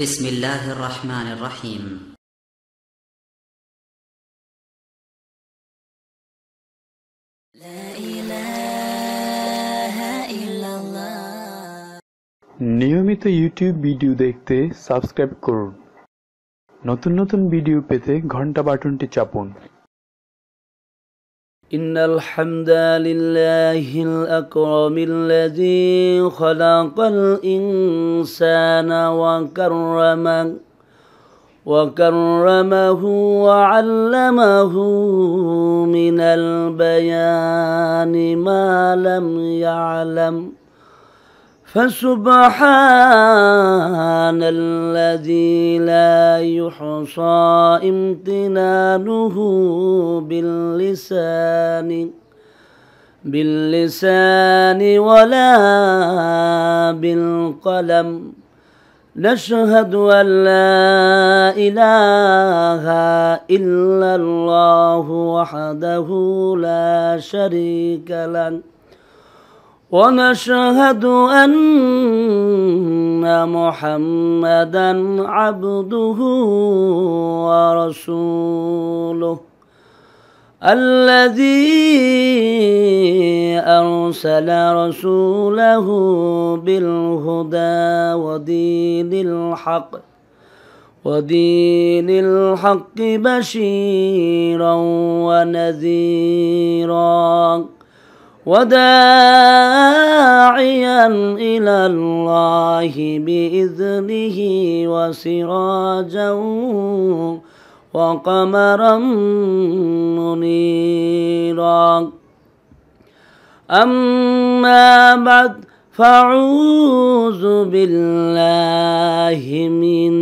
بسم الله الرحمن الرحيم. لا إله إلا الله. নিয়মিত YouTube video দেখতে subscribe করুন। নতুন নতুন ভিডিও পেতে ঘন্টা বাটনটি চাপুন। إن الحمد لله الأكرم الذي خلق الإنسان وكرمه وعلمه من البيان ما لم يعلم فسبحان الذي لا يحصى امتنانه باللسان ولا بالقلم. نشهد أن لا إله إلا الله وحده لا شريك له ونشهد أن محمدًا عبده ورسوله الذي أرسل رسوله بالهدى ودين الحق بشيرا ونذيرا وداعيا إلى الله بإذنه وسراجا وقمرا منيرا. أما بعد فأعوذ بالله من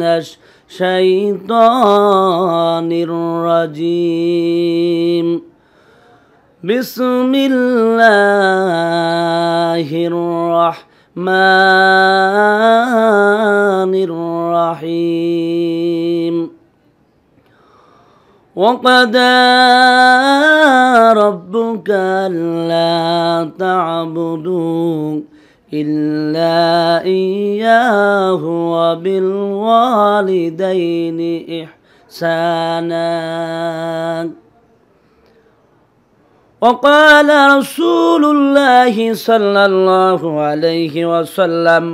الشيطان الرجيم. بسم الله الرحمن الرحيم. وقضى ربك ألا تعبدوا إلا إياه وبالوالدين إحسانا. وقال رسول الله صلى الله عليه وسلم: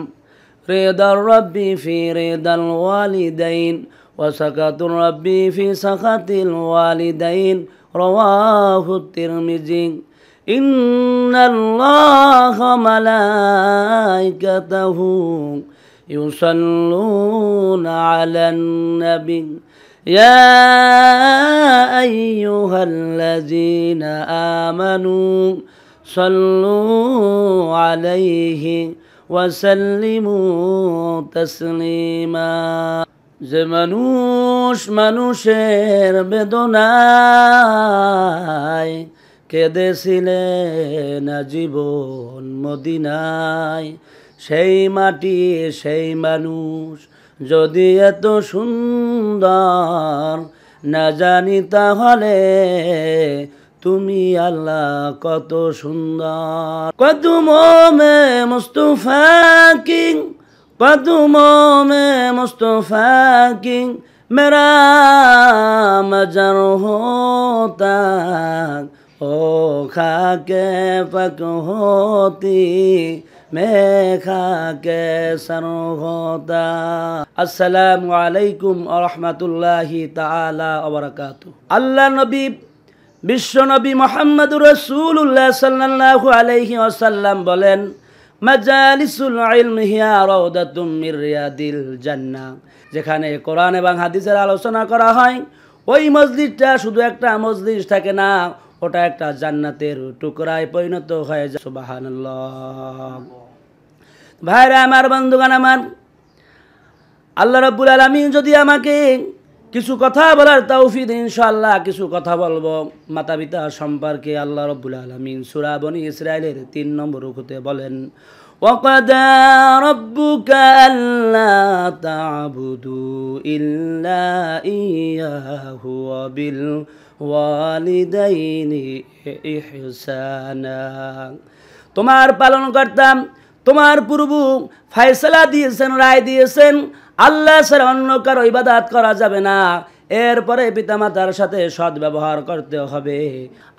رضا الرب في رضا الوالدين وسخط الرب في سخط الوالدين. رواه الترمذي. إن الله ملائكته يصلون على النبي يا أيها الذين آمنوا صلوا عليه وسلموا تسليما. যে মানুষের বেদনায় কেঁদেছিলেন জীবন মদিনায়, সেই মাটি সেই মানুষ যদি এত সুন্দর না জানি তাহলে তুমি আল্লাহ কত সুন্দর। কদমোं में मुस्तफा की कदमों में मुस्तफा की मेरा मजर होता, ओ खाके पक होती मैं खाके सर होता। अस्सलामु अलैकुम रहमतुल्लाहि ताला व बरकातुहू। अल्लाह नबी विश्व नबी मुहम्मदुर रसूलुल्लाह सल्लल्लाहु अलैहि वसल्लम बोलेन, মাজালিসুল ইলম হিয়া রাউদাতুম মির রিয়াদিল জান্নাহ। যেখানে কোরআন এবং হাদিসের আলোচনা করা হয়, ওই মজলিসটা শুধু একটা মজলিস থাকে না, ওটা একটা জান্নাতের টুকরায় পরিণত হয়ে যায়। সুবহানাল্লাহ। ভাইরা আমার, বন্ধুগণ আমার, আল্লাহ রাব্বুল আলামিন যদি আমাকে কিছু কথা বলার তৌফিক দেন, ইনশাআল্লাহ কিছু কথা বলবো মাতা পিতা সম্পর্কে। আল্লাহ রাব্বুল আলামিন সূরা বনী ইসরাঈলের 3 নম্বর রুকুতে বলেন, ওয়াকাদা রাব্বুকা আল্লা তা'বুদু ইল্লা ইয়াহু ওয়া বিল ওয়ালিদাইনি ইহসানা। তোমার পালনকর্তা তোমার পূর্ব ফয়সালা দিয়েছেন, রায় দিয়েছেন, আল্লাহ ছাড়া অন্য কারো ইবাদত করা যাবে না। এরপরে পিতামাতার সাথে সৎ ব্যবহার করতে হবে।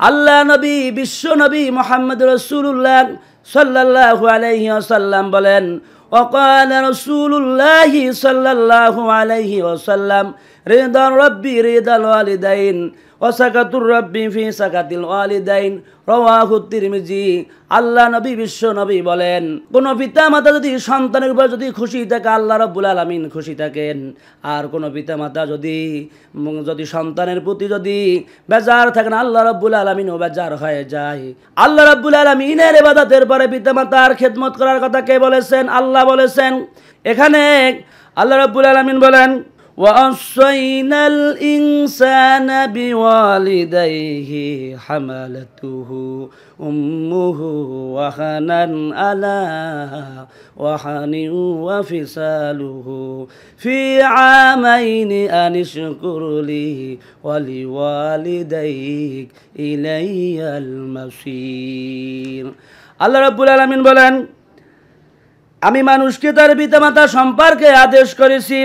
আল্লাহ নবী বিশ্ব নবী মুহাম্মদ রাসূলুল্লাহ সাল্লাল্লাহু আলাইহি ওয়াসাল্লাম বলেন, ওয়াকাল রাসূলুল্লাহ সাল্লাল্লাহু আলাইহি ওয়াসাল্লাম, রিদার রাব্বি রিদাল ওয়ালিদাইন ওয়া সাকাতুর রাব্বি ফি সাকাতিল ওয়ালিদাইন, রাওয়াহু তিরমিজি। আল্লাহ নবী বিশ্ব নবী বলেন, কোন পিতামাতা যদি সন্তানের উপর যদি খুশি থাকে, আল্লাহ রাব্বুল আলামিন খুশি থাকেন। আর কোন পিতামাতা যদি সন্তানের প্রতি যদি বেজার থাকেন, আল্লাহ রাব্বুল আলামিনও বেজার হয়ে যায়। আল্লাহ রাব্বুল আলামিনের ইবাদতের পরে পিতামাতার খেদমত করার কথা কে বলেছেন? আল্লাহ বলেছেন। এখানে আল্লাহ রাব্বুল আলামিন বলেন, وَوَصَّيْنَا الْإِنسَانَ بِوَالِدَيْهِ حَمَلَتْهُ أُمُّهُ وَهَنًا عَلَى وَهَنٍ وَفِصَالُهُ فِي عَامَيْنِ أَنِ اشْكُرْ لِي وَلِوَالِدَيْكَ إِلَيَّ الْمَصِيرُ। আল্লাহ রাব্বুল আলামিন বলেন, আমি মানুষকে তার পিতামাতা সম্পর্কে আদেশ করেছি।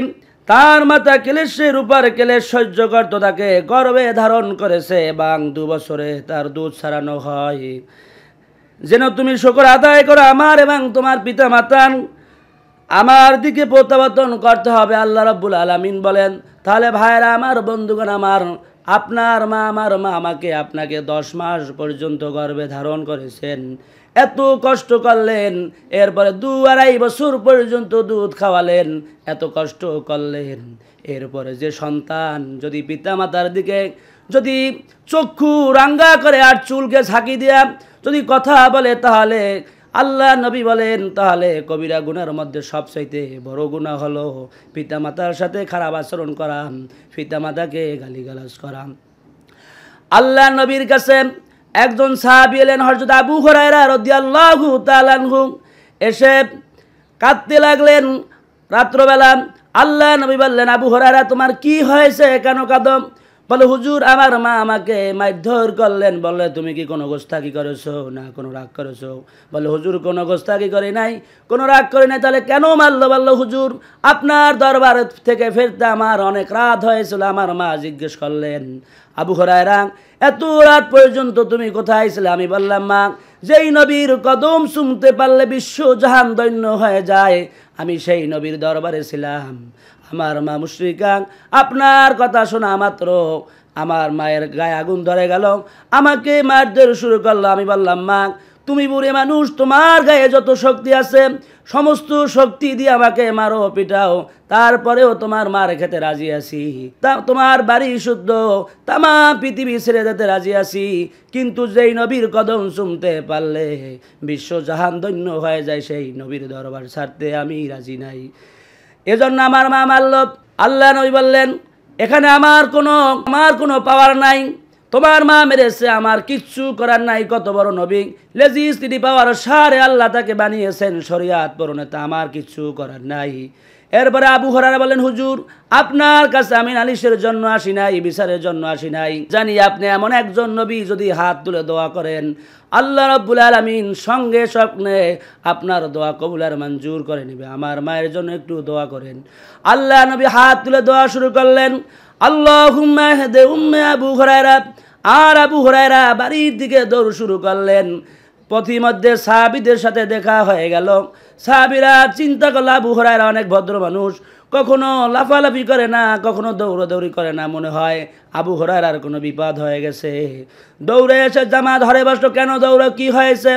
তার মাতা ক্লেশের উপর ক্লেশ সহ্য করত, তাকে গর্ভে ধারণ করেছে এবং 2 বছরে তার দুধ ছাড়ানো হয়। যেন তুমি শুকর আদায় করো আমার এবং তোমার পিতামাতার, আমার দিকে প্রত্যাবর্তন করতে হবে। আল্লাহ রাব্বুল আলামিন বলেন, তাহলে ভাইরা আমার, বন্ধুগণ আমার, আপনার মা আমার মা আমাকে আপনাকে 10 মাস পর্যন্ত গর্ভে ধারণ করেছেন, এত কষ্ট করলেন, এরপরে 2-2.5 বছর পর্যন্ত দুধ খাওয়ালেন, এত কষ্ট করলেন। এরপরে যে সন্তান যদি পিতামাতার দিকে যদি চক্ষু রাঙ্গা করে আর চুলকে ঝাঁকি দিয়া যদি কথা বলে, তাহলে আল্লাহ নবী বলেন, তাহলে কবিরা গুনার মধ্যে সবচাইতে বড় গুনাহ হলো পিতামাতার সাথে খারাপ আচরণ করা, পিতামাতাকে গালিগালাজ করা। আল্লাহ নবীর কাছে একজন সাহাবী এলেন, হযরত আবু হুরায়রা রাদিয়াল্লাহু তাআলা আনহু, এসে কাঁদতে লাগলেন রাত্রবেলা। আল্লাহ নবী বললেন, আবু হুরায়রা তোমার কি হয়েছে, কেন কাঁদো? বলে, হুজুর আমার মা আমাকে মারধর করলেন। বলে, তুমি কি কোনো গোস্তাকি করেছো না কোনো রাগ করেছো? বলে, হুজুর কোনো গোস্তাকি করি নাই, কোনো রাগ করি নাই। তাহলে কেন মারলো? বললো, হুজুর আপনার দরবার থেকে ফিরতে আমার অনেক রাত হয়েছিল। আমার মা জিজ্ঞেস করলেন, আবু হুরায়রা এত রাত পর্যন্ত তুমি কোথায় ছিলে? আমি বললাম, মা যেই নবীর কদম শুনতে পারলে বিশ্ব জাহান দৈন্য হয়ে যায়, আমি সেই নবীর দরবারে ছিলাম। আমার মা মুশরিকা, আপনার কথা শোনা মাত্র আমার মায়ের গায়ে আগুন ধরে গেল, আমাকে মারধর শুরু করলো। আমি বললাম, মা তুমি বুড়ি মানুষ, তোমার গায়ে যত শক্তি আছে সমস্ত শক্তি দিয়ে আমাকে মারো পিটাও, তারপরেও তোমার মার খেতে রাজি আছি। তোমার বাড়ি শুদ্ধ, তামাম পৃথিবী ছেড়ে যেতে রাজি আছি, কিন্তু যেই নবীর কদম শুনতে পারলে বিশ্ব জাহান ধন্য হয়ে যায়, সেই নবীর দরবার ছাড়তে আমি রাজি নাই। এজন্য আমার মা মারল। আল্লাহ নবী বললেন, এখানে আমার কোনো পাওয়ার নাই, তোমার মা মেরেছে, আমার কিচ্ছু করার নাই। কত বড় নবী, লেজিসিটি পাওয়ার সারে আল্লাহ তাকে বানিয়েছেন শরিয়াত প্রণেতা, আমার কিচ্ছু করার নাই। এরপরে আবু হুরায়রা বলেন, হুজুর আপনার কাছে আমি নালিশের জন্য আসি নাই, বিচারের জন্য আসি নাই। জানি আপনি এমন একজন নবী, যদি হাত তুলে দোয়া করেন আল্লাহ রাব্বুল আলামিন সঙ্গে স্বপ্নে আপনার দোয়া কবুল আর মঞ্জুর করে নেবে। আমার মায়ের জন্য একটু দোয়া করেন। আল্লাহ নবী হাত তুলে দোয়া শুরু করলেন, আল্লাহুম্মা ইহদি উম্মে আবু হুরায়রা। আর আবু হুরায়রা বাড়ির দিকে দৌড় শুরু করলেন। পথিমধ্যে সাহাবীদের সাথে দেখা হয়ে গেল। সাহাবীরা চিন্তা করল, আবু হুরায়রা অনেক ভদ্র মানুষ, কখনো লাফালাফি করে না, কখনো দৌড়াদৌড়ি করে না, মনে হয় আবু হুরায়রার কোনো বিপদ হয়ে গেছে। দৌড়ে এসে জামা ধরে বসলো। কেন দৌড়ো, কি হয়েছে?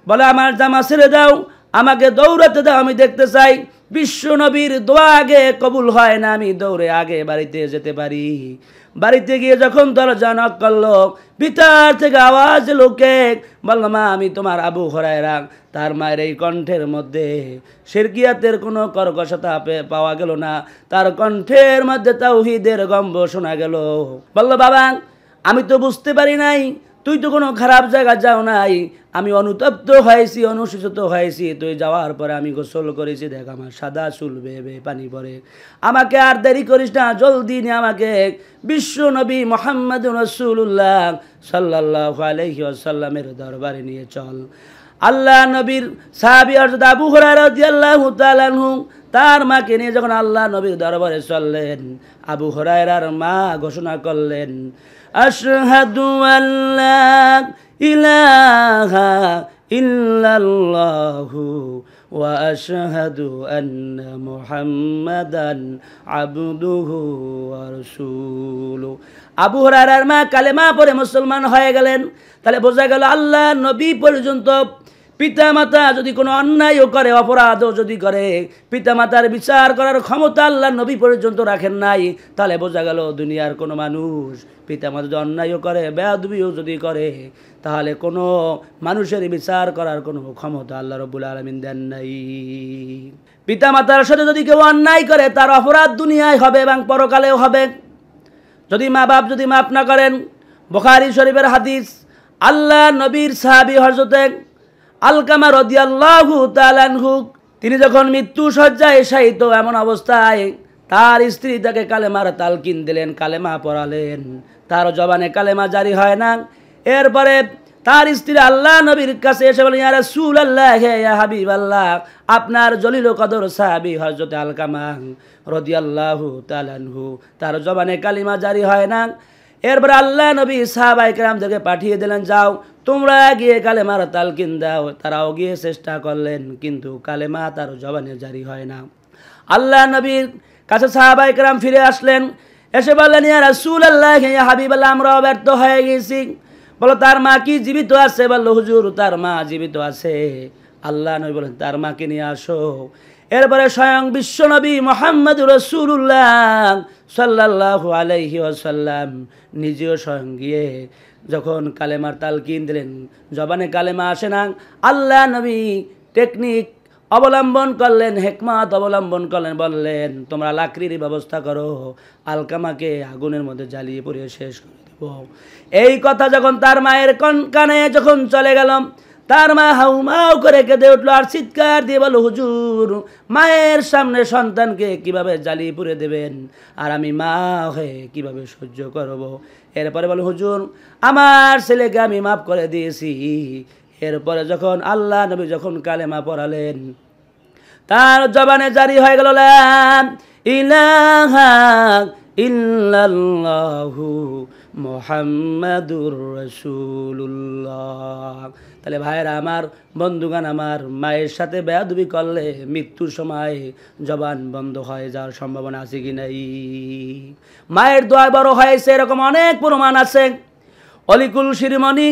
বলে, আমার জামা ছেড়ে দাও, আমাকে দৌড়াতে দাও, আমি দেখতে চাই বিশ্ব নবীর দোয়া আগে কবুল হয় না, আমি দৌড়ে আগে বাড়িতে যেতে পারি। বাড়িতে গিয়ে যখন দরজা নক করলো, ভিতর থেকে আওয়াজ লোকে বলল, মা আমি তোমার আবু হুরায়রা। তার মায়ের এই কণ্ঠের মধ্যে শিরকিয়াতের কোনো কর্কশতা পাওয়া গেল না, তার কণ্ঠের মধ্যে তাওহীদের গম্ভ শোনা গেল। বলল, বাবা আমি তো বুঝতে পারি নাই, তুই তো কোনো খারাপ জায়গা যাও নাই, আমি অনুতপ্ত হয়েছি, অনুশোচিত হয়েছি। তুই যাওয়ার পরে আমি গোসল করেছি, দেখ আমার সাদা চুল বেয়ে পানি পড়ে। আমাকে আর দেরি করিস না, জলদি নিয়ে আমাকে বিশ্ব নবী মুহাম্মদুর রাসূলুল্লাহ সাল্লাল্লাহু আলাইহি ওয়াসাল্লামের দরবারে নিয়ে চল। আল্লাহ নবীর সাহাবী হযরত আবু হুরায়রা রাদিয়াল্লাহু তাআলা আনহু তার মাকে নিয়ে যখন আল্লাহ নবীর দরবারে চললেন, আবু হুরায়রার মা ঘোষণা করলেন, আশহাদু আল্লা ইলাহা ইল্লাল্লাহু ওয়া আশহাদু আন্না মুহাম্মাদান আবদুহু ওয়া রাসূলুহু। আবু হুরায়রার মা কালেমা পড়ে মুসলমান হয়ে গেলেন। তাহলে বোঝা গেল আল্লাহ নবী পর্যন্ত পিতা মাতা যদি কোনো অন্যায়ও করে, অপরাধও যদি করে, পিতা মাতার বিচার করার ক্ষমতা আল্লাহ নবী পর্যন্ত রাখেন নাই। তাহলে বোঝা গেল দুনিয়ার কোনো মানুষ পিতা মাতা যদি অন্যায়ও করে, বেয়াদবিও যদি করে, তাহলে কোনো মানুষের বিচার করার কোনো ক্ষমতা আল্লাহ রাব্বুল আলামিন দেন নাই। পিতা মাতার সাথে যদি কেউ অন্যায় করে, তার অপরাধ দুনিয়ায় হবে এবং পরকালেও হবে। যদি মা বাপ যদি মাফ না করেন, বুখারী শরীফের হাদিস, আল্লাহ নবীর সাহাবী হযরতে আলকামা রাদিয়াল্লাহু তাআলা আনহু, তিনি যখন মৃত্যু শয্যায় শায়িত এমন অবস্থায় তার স্ত্রী তাকে কালেমার তালকিন দিলেন, কালেমা পড়ালেন। তার জবানে কালেমা জারি হয় না। এরপরে তার স্ত্রী আল্লাহ নবীর কাছে এসে বলেন, ইয়া রাসূলুল্লাহ, হে ইয়া হাবিবাল্লাহ, আপনার জলিল কদর সাহাবী হযরতে আলকামা রাদিয়াল্লাহু তাআলা আনহু, তার জবানে কালিমা জারি হয় না। এরপর আল্লাহ নবী সাহাবায়ে কেরামদেরকে পাঠিয়ে দিলেন, যাও তোমরা গিয়ে কালেমার তালকিন দাও। তারাও গিয়ে চেষ্টা করলেন, কিন্তু কালেমা তার জবানে জারি হয় না। আল্লাহ নবীর কাছে সাহাবায়ে কেরাম ফিরে আসলেন, এসে বললেন, ইয়া রাসূলুল্লাহ, ইয়া হাবিবাল্লাহ, আমরা ব্যর্থ হয়ে গেছি। বলো তার মা কি জীবিত আছে? বলল, হুজুর তার মা জীবিত আছে। আল্লাহ নবী বলেন, তার মাকে নিয়ে আসো। এরপরে স্বয়ং বিশ্বনবী মুহাম্মদুর রাসূলুল্লাহ সাল্লাল্লাহু আলাইহি ওয়াসাল্লাম নিজেও স্বয়ং গিয়ে যখন কালেমার তালকিন দিলেন, জবানে কালেমা আসে না। আল্লাহ নবী টেকনিক অবলম্বন করলেন, হিকমত অবলম্বন করলেন, বললেন, তোমরা লাকড়ির ব্যবস্থা করো, আলকামাকে আগুনের মধ্যে জ্বালিয়ে পুড়িয়ে শেষ করে দেব। এই কথা যখন তার মায়ের কানে যখন চলে গেল, তার মা হাউমাউ করে কেঁদে উঠলো আর চিৎকার দিয়ে বলল, হুজুর মায়ের সামনে সন্তানকে কিভাবে জ্বালিয়ে পুড়ে দেবেন, আর আমি মা হয়ে কিভাবে সহ্য করব। এরপরে বল, হুজুর আমার ছেলেকে আমি মাফ করে দিয়েছি। এরপরে যখন আল্লাহ নবী যখন কালেমা পড়ালেন, তার জবানে জারি হয়ে গেল, লা ইলাহা ইল্লাল্লাহু মুহাম্মাদুর রাসূলুল্লাহ। তাহলে ভাইয়েরা আমার, বন্ধুগান আমার, মায়ের সাথে বেয়াদবি করলে মৃত্যুর সময় জবান বন্ধ হয়ে যাওয়ার সম্ভাবনা আছে কি নাই? মায়ের দোয়া বড় হয়েছে এরকম অনেক প্রমাণ আছে। অলিকুল শিরোমণি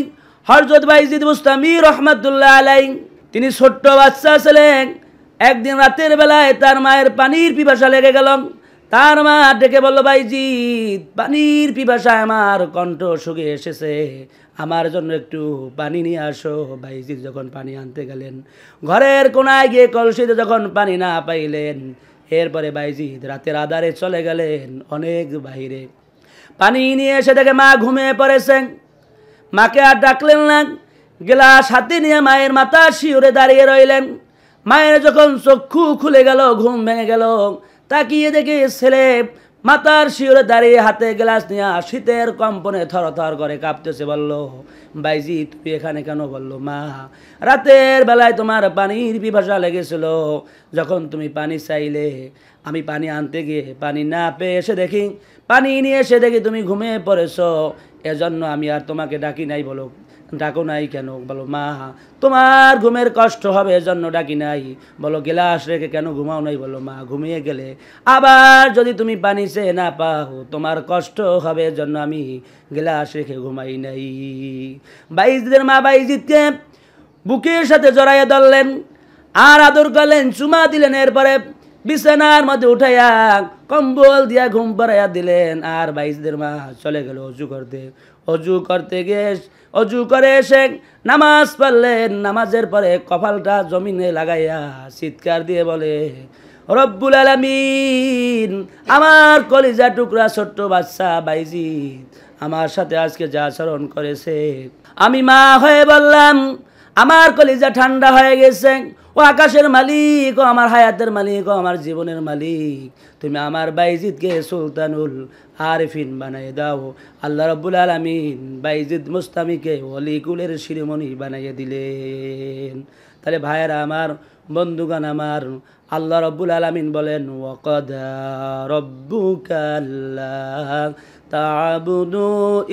হযরত বাইজিদ বুস্তামি রহমাতুল্লাহ আলাইহি, তিনি ছোট্ট বাচ্চা ছিলেন। একদিন রাতের বেলায় তার মায়ের পানির পিপাসা লেগে গেল। তার মা ডেকে বলল, বাইজিদ পানির পিপাসায় আমার কণ্ঠ শুকিয়ে এসেছে, আমার জন্য একটু পানি নিয়ে আসো। বাইজিদ যখন পানি আনতে গেলেন, ঘরের কোনায় গিয়ে কলসিতে যখন পানি না পাইলেন, এরপরে বাইজিদ রাতের আধারে চলে গেলেন অনেক বাইরে। পানি নিয়ে এসে দেখে মা ঘুমিয়ে পড়েছেন। মাকে আর ডাকলেন না, গ্লাস হাতে নিয়ে মায়ের মাথা শিউরে দাঁড়িয়ে রইলেন। মায়ের যখন চক্ষু খুলে গেল, ঘুম ভেঙে গেল, তাকিয়ে দেখে ছেলে মাথার শিওরে দাঁড়িয়ে হাতে গ্লাস নিয়ে শীতের কম্পনে থরথর করে কাঁপতেছে। বলল, বাইজি তুমি এখানে কেন? বলল, মা রাতের বেলায় তোমার পানির পিপাসা লেগেছিল, যখন তুমি পানি চাইলে আমি পানি আনতে গিয়ে পানি না পেয়ে এসে দেখি, পানি নিয়ে এসে দেখি তুমি ঘুমিয়ে পড়েছো, এজন্য আমি আর তোমাকে ডাকি নাই। বলো ডাকো নাই কেন? বলো, মা তোমার ঘুমের কষ্ট হবে এজন্য ডাকি নাই। বলো, গ্লাস রেখে কেন ঘুমাও নাই? বলো, মা ঘুমিয়ে গেলে আবার যদি তুমি পানি চেয়ে না পাও তোমার কষ্ট হবে এজন্য আমি গ্লাস রেখে ঘুমাই নাই। বাইজিদের মা বাইজিদকে বুকের সাথে জড়াইয়া ধরলেন আর আদর করলেন, চুমা দিলেন। এরপরে বিছানার মধ্যে উঠাইয়া কম্বল দিয়া ঘুম পাড়াইয়া দিলেন। আর বাইজিদের মা চলে গেল অজু করতে। অজু করতে গিয়ে অজু করে এসে নামাজ পড়লেন। নামাজের পরে কপালটা জমিনে লাগাইয়া চিৎকার দিয়ে বলে, রব্বুল আলামিন, আমার কলিজা টুকরা ছোট্ট বাচ্চা বাইজিদ আমার সাথে আজকে যা আচরণ করেছে, আমি মা হয়ে বললাম আমার কলিজা ঠান্ডা হয়ে গেছে। ও আকাশের মালিক, ও আমার হায়াতের মালিক, ও আমার জীবনের মালিক, তুমি আমার বাইজিদকে সুলতানুল আরিফিন বানাইয়ে দাও। আল্লাহ রাব্বুল আলামিন বাইজিদ মুস্তামিকে ওলিকুলের শিরোমণি বানাইয়ে দিলেন। তাহলে ভাইয়েরা আমার, বন্ধুগণ আমার, আল্লাহ রাব্বুল আলামিন বলেন ওয়াকাদা রাব্বুকা আল্লা তা'বুদু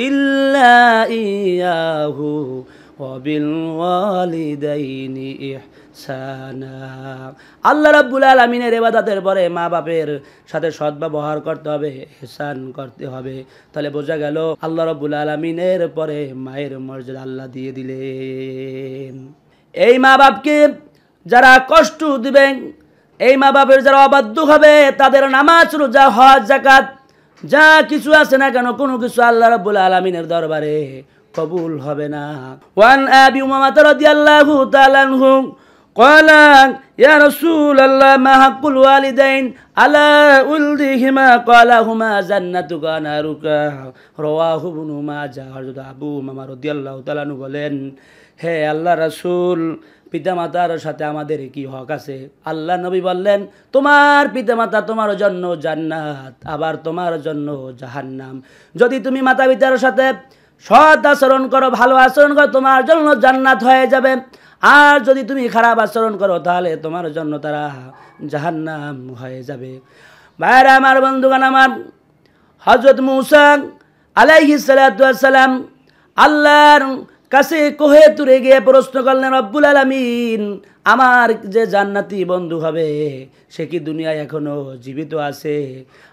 ইল্লা ইয়াহু ওয়া বিল ওয়ালিদাইনি ইহসানা। আল্লাহ রাব্বুল আলামিনের ইবাদতের পরে মা বাপের সাথে সদ্ব্যবহার করতে হবে, ইহসান করতে হবে। তাহলে বোঝা গেল আল্লাহ রাব্বুল আলামিনের পরে মায়ের মর্যাদা আল্লাহ দিয়ে দিলেন। এই মা বাপকে যারা কষ্ট দিবেন, এই মা বাপের যারা অবাধ্য হবে, তাদের নামাজ রোজা হজ যাকাত যা কিছু আছে না কেন, কোনো কিছু আল্লাহ রাব্বুল আলামিনের দরবারে কবুল হবে না। ওয়ান আবি উমামা রাদিয়াল্লাহু তাআলা আনহু قال يا رسول الله ما حق الوالدين على ولدهما قال هما جنتك ونارك رواه ابن ماجه। হযরত আবু উমামা রাদিয়াল্লাহু তাআলা আনহু বলেন, হে আল্লাহ রাসূল, পিতামাতার সাথে আমাদের কি হক আছে? আল্লাহ নবী বললেন, তোমার পিতামাতা তোমার জন্য জান্নাত, আবার তোমার জন্য জাহান্নাম। যদি তুমি মাতা পিতার সাথে সৎ আচরণ করো, ভালো আচরণ করো, তোমার জন্য জান্নাত হয়ে যাবে। আর যদি তুমি খারাপ আচরণ করো, তাহলে তোমার জন্য তারা জাহান্নাম হয়ে যাবে। ভাইরা আমার, বন্ধুগণ আমার, হযরত মূসা আলাইহিস সালাতু ওয়াস সালাম আল্লাহর কাছে কোহে তুরে গিয়ে প্রশ্ন করলেন, রব্বুল আলামিন, আমার যে জান্নাতি বন্ধু হবে সে কি দুনিয়ায় এখনো জীবিত আছে?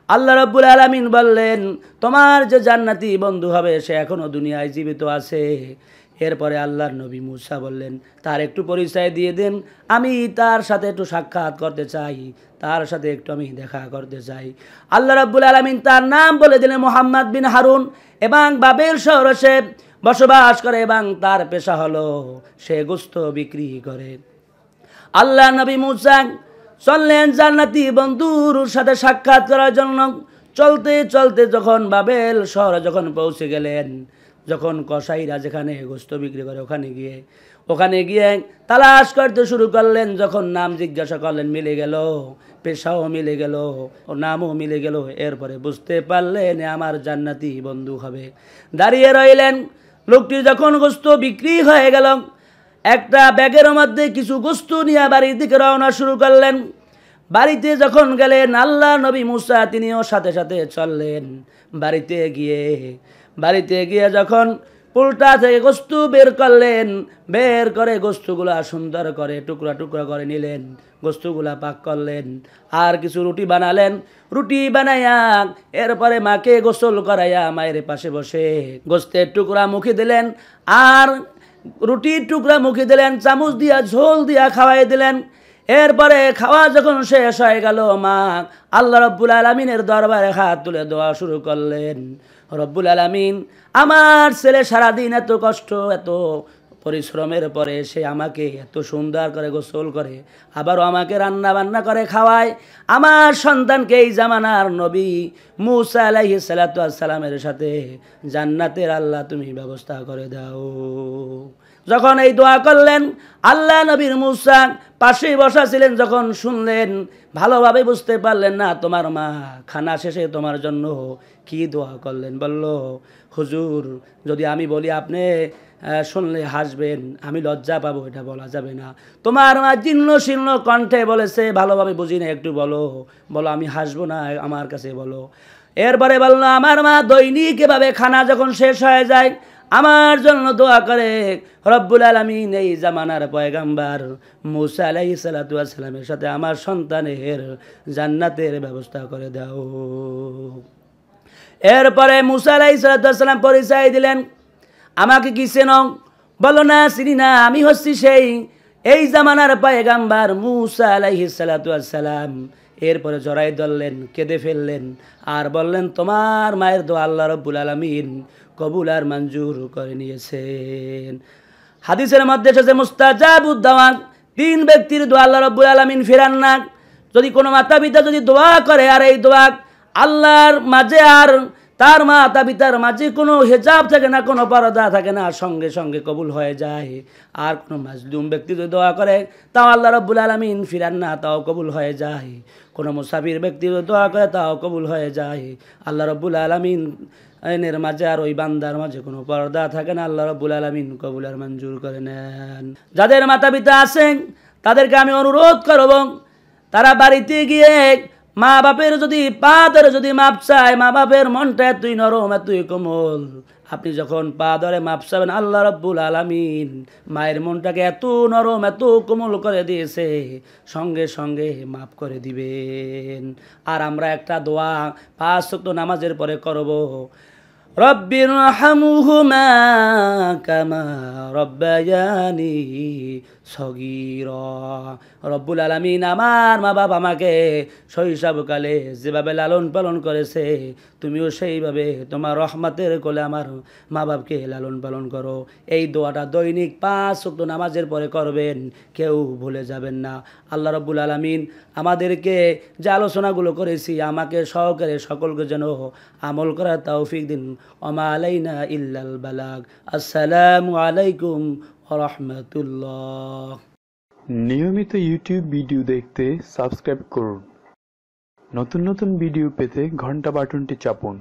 আল্লাহ রব্বুল আলামিন বললেন, তোমার যে জান্নাতি বন্ধু হবে সে এখনো দুনিয়ায় জীবিত আছে। এরপরে আল্লাহর নবী মূসা বললেন, তার একটু পরিচয় দিয়ে দেন, আমি তার সাথে একটু সাক্ষাৎ করতে চাই, তার সাথে একটু আমি দেখা করতে চাই। আল্লাহ রাব্বুল আলামিন তার নাম বলে দিলেন মুহাম্মদ বিন হারুন, এবং বাবেল শহরে সে বসবাস করে এবং তার পেশা হলো সে গোশত বিক্রি করে। আল্লাহ নবী মূসা চললেন জান্নাতি বন্ধুর সাথে সাক্ষাৎ করার জন্য। চলতে চলতে যখন বাবেল শহরে যখন পৌঁছে গেলেন, যখন কসাইরা যেখানে গোশত বিক্রি করে ওখানে গিয়ে তালাশ করতে শুরু করলেন। যখন নাম জিজ্ঞাসা করলেন, মিলে গেল, পেশাও মিলে গেল, ও নামও মিলে গেল। এরপরে বুঝতে পারলেন আমার জান্নাতি বন্ধু হবে। দাঁড়িয়ে রইলেন। লোকটি যখন গোশত বিক্রি হয়ে গেল, একটা ব্যাগের মধ্যে কিছু গোশত নিয়ে বাড়ির দিকে রওনা শুরু করলেন। বাড়িতে যখন গেলেন, আল্লাহ নবী মূসা তিনিও সাথে সাথে চললেন। বাড়িতে গিয়ে যখন পুলটা থেকে গোশত বের করলেন, বের করে গোশতগুলা সুন্দর করে টুকরা টুকরা করে নিলেন, গোশতগুলা পাক করলেন। আর কিছু রুটি বানালেন। রুটি বানাইয়া এরপরে মাকে গোসল করাইয়া মায়ের পাশে বসে গোশতের টুকরা মুখে দিলেন, আর রুটির টুকরা মুখে দিলেন, চামচ দিয়া ঝোল দিয়া খাওয়াই দিলেন। এরপরে খাওয়া যখন শেষ হয়ে গেল, মা আল্লাহ রব্বুল আলামিনের দরবারে হাত তুলে দোয়া শুরু করলেন, রব্বুল আলামিন, আমার ছেলে সারাদিন এত কষ্ট এত পরিশ্রমের পরে সে আমাকে এত সুন্দর করে গোসল করে, আবারও আমাকে রান্না বান্না করে খাওয়ায়। আমার সন্তানকে এই জামানার নবী মূসা আলাইহিস সালাতু ওয়াস সালামের সাথে জান্নাতের আল্লাহ তুমি ব্যবস্থা করে দাও। যখন এই দোয়া করলেন, আল্লাহ নবীর মূসা পাশে বসা ছিলেন, যখন শুনলেন ভালোভাবে বুঝতে পারলেন না তোমার মা খানা শেষে তোমার জন্য কি দোয়া করলেন। বলল, হুজুর, যদি আমি বলি আপনি শুনলে হাসবেন, আমি লজ্জা পাবো, এটা বলা যাবে না। তোমার মা জীর্ণ শীর্ণ কণ্ঠে বলেছে, ভালোভাবে বুঝি না, একটু বলো। আমি হাসবো না, আমার কাছে বলো। এরপরে বলল, আমার মা দৈনিক এভাবে খানা যখন শেষ হয়ে যায় আমার জন্য দোয়া করে, রব্বুল আলামিন এই জামানার পয়গাম্বার মূসা আলাইহিস সালাতু ওয়াস সালামের সাথে আমার সন্তানের জান্নাতের ব্যবস্থা করে দাও। এরপরে মূসা আলাইহিস সালাতু ওয়াস সালাম পরিচয় দিলেন, আমাকে কি চেনো? বলো, না চিনি না, আমি হচ্ছি সেই এই জামানার পয়গাম্বার মূসা আলাইহিস সালাতু ওয়াস সালাম। এরপরে জড়াই ধরলেন, কেঁদে ফেললেন, আর বললেন, তোমার মায়ের দোয়া আল্লাহ রব্বুল আলামিন কবুল আর মঞ্জুর করে নিয়েছেন। হাদিসের মধ্যে এসেছে, মুস্তাজাবুদ দাওয়া, 3 ব্যক্তির দোয়া আল্লাহ রব্বুল আলামিন ফিরান না। যদি কোনো মাতা পিতা যদি দোয়া করে, আর এই দোয়া আল্লাহর মাঝে আর তার মাতা পিতার মাঝে কোনো হিজাব থাকে না, কোনো পর্দা থাকে না, সঙ্গে সঙ্গে কবুল হয়ে যায়। আর কোনো মাজলুম ব্যক্তি যদি দোয়া করে, তাও আল্লাহ রব্বুল আলামিন ফিরান না, তাও কবুল হয়ে যায়। কোনো মুসাফির ব্যক্তি যদি দোয়া করে, তাও কবুল হয়ে যায়। আল্লাহ রব্বুল আলামিন এর মাঝে আর ওই বান্দার মাঝে কোনো পর্দা থাকে না, আল্লাহ রব্বুল আলামিন কবুল আর মঞ্জুর করে নেন। যাদের মাতা পিতা আছেন তাদেরকে আমি অনুরোধ করব, তারা বাড়িতে গিয়ে মা বাপের যদি পা ধরে যদি মাপ চায়, মা বাপের মনটা এতই নরম এতই কোমল, আপনি যখন পা ধরে মাপ চাবেন আল্লাহ রাব্বুল আলামিন মায়ের মনটাকে এত নরম এত কোমল করে দিয়েছে, সঙ্গে সঙ্গে মাফ করে দিবেন। আর আমরা একটা দোয়া 5 ওয়াক্ত নামাজের পরে করব, রব্বিরহামহুমা কামা রব্বায়ানি সগীরা। রব্বুল আলামিন আমার মা বাবা আমাকে শৈশবকালে যেভাবে লালন পালন করেছে, তুমিও সেইভাবে তোমার রহমতের কোলে আমার মা বাপকে লালন পালন করো। এই দোয়াটা দৈনিক 5 ওয়াক্ত নামাজের পরে করবেন, কেউ ভুলে যাবেন না। আল্লাহ রাব্বুল আলামিন আমাদেরকে যে আলোচনাগুলো করেছি আমাকে সহকারে সকলকে যেন আমল করার তৌফিক দিন। ওমা আলাইনা ইল্লাল বালাগ। আসসালামু আলাইকুম ওয়া রাহমাতুল্লাহ। নিয়মিত ইউটিউব ভিডিও দেখতে সাবস্ক্রাইব করুন। নতুন নতুন ভিডিও পেতে ঘন্টা বাটনটি চাপুন।